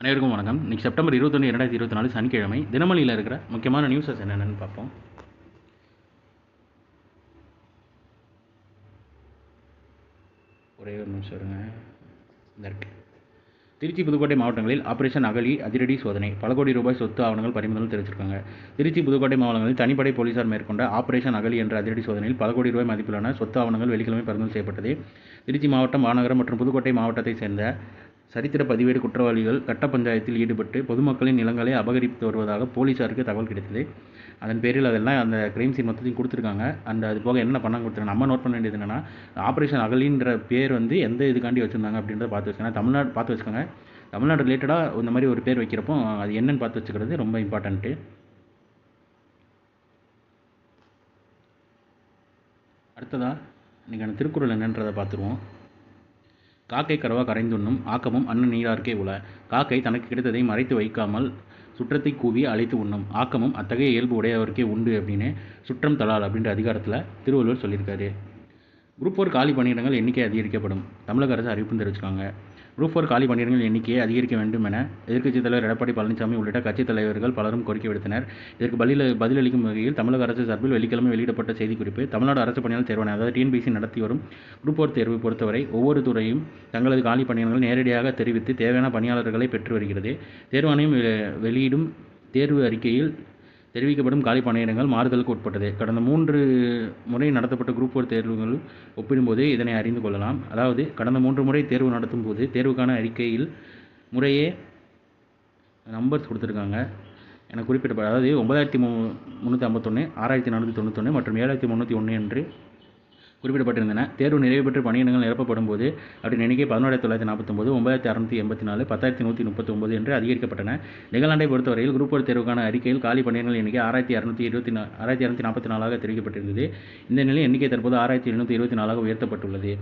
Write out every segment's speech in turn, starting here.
அனைவருக்கும் வணக்கம். இன்னைக்கு செப்டம்பர் 21, 2024 சனிக்கிழமை. தினமணியில் இருக்கிற முக்கியமான நியூஸஸ் என்னென்னு பார்ப்போம். ஒரே ஒரு நிமிஷம் இருங்க. இந்த இருக்கு. திருச்சி, புதுக்கோட்டை மாவட்டங்களில் ஆபரேஷன் அகழி அதிரடி சோதனை. பல கோடி ரூபாய் சொத்து ஆவணங்கள் பறிமுதல் தெரிவிச்சிருக்காங்க. திருச்சி, புதுக்கோட்டை மாவட்டங்களில் தனிப்படை போலீசார் மேற்கொண்ட ஆபரேஷன் அகழி என்ற அதிரடி சோதனையில் பல கோடி ரூபாய் மதிப்பிலான சொத்து ஆவணங்கள் வெள்ளிக்கிழமை பறிமுதல் செய்யப்பட்டது. திருச்சி மாவட்டம், மாநகரம் மற்றும் புதுக்கோட்டை மாவட்டத்தை சேர்ந்த சரித்திர பதிவேடு குற்றவாளிகள் கட்ட பஞ்சாயத்தில் ஈடுபட்டு பொதுமக்களின் நிலங்களை அபகரித்து வருவதாக போலீசாருக்கு தகவல் கிடைத்தது. அதன் பேரில் அதெல்லாம் அந்த கிரைம் சீன் மொத்தத்தையும் கொடுத்துருக்காங்க. அது போக என்ன பண்ணாங்க கொடுத்துருக்காங்க. நம்ம நோட் பண்ண வேண்டியது என்னென்னா, ஆப்ரேஷன் அகலின்ற பேர் எந்த இதுக்காண்டி வச்சுருந்தாங்க அப்படின்றத பார்த்து வச்சுக்கோங்க. தமிழ்நாடு பார்த்து வச்சுக்கோங்க. தமிழ்நாடு ரிலேட்டடாக இந்த மாதிரி ஒரு பேர் வைக்கிறப்போ அது என்னன்னு பார்த்து வச்சுக்கிறது ரொம்ப இம்பார்ட்டண்ட்டு. அடுத்ததாக இன்றைக்கான திருக்குறள் என்னன்றதை பார்த்துருவோம். காக்கை கரவா கரைந்துண்ணும் ஆக்கமும் அன்ன நீரார்க்கே உள. காக்கை தனக்கு கிடைத்ததை மறைத்து வைக்காமல் சுற்றத்தை கூவி அழைத்து உண்ணும் ஆக்கமும் அத்தகைய இயல்பு உடையவருக்கே உண்டு அப்படின்னு சுற்றம் தலால் அப்படின்ற அதிகாரத்தில் திருவள்ளுவர் சொல்லியிருக்காரு. குரூப் 4 காலி பணியிடங்கள் எண்ணிக்கை அதிகரிக்கப்படும். தமிழக அரசு அறிவிப்பு தெரிவிச்சிருக்காங்க. குரூப் 4 காலி பணியிடங்கள் எண்ணிக்கையை அதிகரிக்க வேண்டும் என எதிர்க்கட்சித் தலைவர் எடப்பாடி பழனிசாமி உள்ளிட்ட கட்சித் தலைவர்கள் பலரும் கோரிக்கை விடுத்தனர். இதற்கு பதிலளிக்கும் வகையில் தமிழக அரசு சார்பில் வெள்ளிக்கிழமை வெளியிடப்பட்ட செய்திக்குறிப்பு, தமிழ்நாடு அரசு பணியாளர் தேர்வாணையம் அதாவது டிஎன்பிஎஸ்சி நடத்தி வரும் குரூப் 4 தேர்வை பொறுத்தவரை ஒவ்வொரு துறையும் தங்களது காலி பணியிடங்கள் நேரடியாக தெரிவித்து தேவையான பணியாளர்களை பெற்று வருகிறது. தேர்வாணையம் வெளியிடும் தேர்வு அறிக்கையில் தெரிவிக்கப்படும் காலி பணியிடங்கள் மாறுதலுக்கு உட்பட்டது. கடந்த 3 முறை நடத்தப்பட்ட குரூப் 4 தேர்வுகள் ஒப்பிடும்போது இதனை அறிந்து கொள்ளலாம். அதாவது கடந்த 3 முறை தேர்வு நடத்தும் போது தேர்வுக்கான அறிக்கையில் முறையே நம்பர்ஸ் கொடுத்துருக்காங்க என குறிப்பிட்டப்பட்ட, அதாவது 9351, 6491 மற்றும் 7301 என்று குறிப்பிடப்பட்டிருந்தன. தேர்வு நிறைவு பெற்று பணியிடங்கள் நிரப்பப்படும் போது அவற்றின் எண்ணிக்கை 11,949, 9,684, 10,139 என்று அதிகரிக்கப்பட்டன. நிகழ்நாட்டை பொறுத்தவரையில் குரூப் 4 தேர்வுக்கான அறிக்கையில் காலி பணியிடங்கள் எண்ணிக்கை 6,244 தெரிவிக்கப்பட்டிருந்தது. இந்த நிலையில் எண்ணிக்கை தற்போது 6,724 உயர்த்தப்பட்டுள்ளது.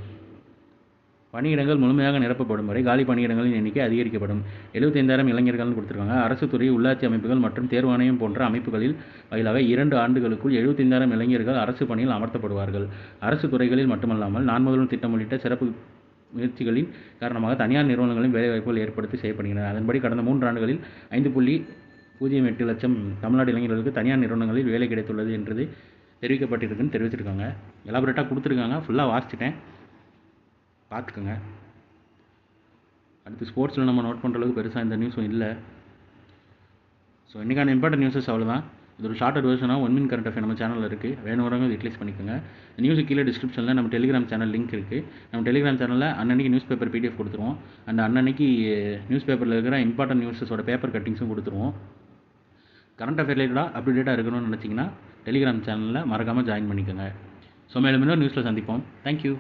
பணியிடங்கள் முழுமையாக நிரப்பப்படும் வரை காலி பணியிடங்களின் எண்ணிக்கை அதிகரிக்கப்படும். 75,000 இளைஞர்கள் கொடுத்திருக்காங்க. அரசு துறை, உள்ளாட்சி அமைப்புகள் மற்றும் தேர்வாணையம் போன்ற அமைப்புகளில் வாயிலாக 2 ஆண்டுகளுக்குள் 75,000 இளைஞர்கள் அரசு பணியில் அமர்த்தப்படுவார்கள். அரசு துறைகளில் மட்டுமல்லாமல் நான் முதல்வன் திட்டம் உள்ளிட்ட சிறப்பு முயற்சிகளின் காரணமாக தனியார் நிறுவனங்களின் வேலைவாய்ப்புகள் ஏற்படுத்தி செய்யப்படுகின்றன. அதன்படி கடந்த 3 ஆண்டுகளில் 5.08 லட்சம் தமிழ்நாடு இளைஞர்களுக்கு தனியார் நிறுவனங்களில் வேலை கிடைத்துள்ளது என்று தெரிவிக்கப்பட்டிருக்குன்னு தெரிவிச்சிருக்காங்க. எலாபரேட்டாக கொடுத்துருக்காங்க. ஃபுல்லாக வாசிச்சிட்டேன், பார்த்துக்குங்க. அடுத்து ஸ்போர்ட்ஸில் நம்ம நோட் பண்ணுற அளவுக்கு பெருசாக இந்த நியூஸும் இல்லை. ஸோ இன்றைக்கான இம்பார்ட்டன்ட் நியூஸஸ் அவ்வளோதான். இது ஒரு ஷார்ட்டட் வெர்ஷனாக 1 மினிட் கரண்ட் அஃபேர் நம்ம சேனலில் இருக்குது. வேணுங்கிறவங்க யூட்டிலைஸ் பண்ணிக்கோங்க. நியூஸுக்கு கீழே டிஸ்கிரிப்ஷனில் நம்ம டெலிகிராம் சேனல் லிங்க் இருக்குது. நம்ம டெலிகிராம் சேனலில் அன்னன்னைக்கு நியூஸ் பேப்பர் PDF கொடுத்துருவோம். அண்ட் அன்னன்னைக்கு நியூஸ் பேப்பரில் இருக்கிற இம்பார்ட்டன்ட் நியூஸஸோட பேப்பர் கட்டிங்ஸும் கொடுத்துருவோம். கரண்ட் அஃபேர் ரிலேட்டடாக அப்டேட்டாக இருக்கணும்னு நினச்சிங்கன்னா டெலிகிராம் சேனலில் மறக்காமல் ஜாயின் பண்ணிக்கோங்க. ஸோ மேலும் இன்னொரு நியூஸில் சந்திப்போம். தேங்க்யூ.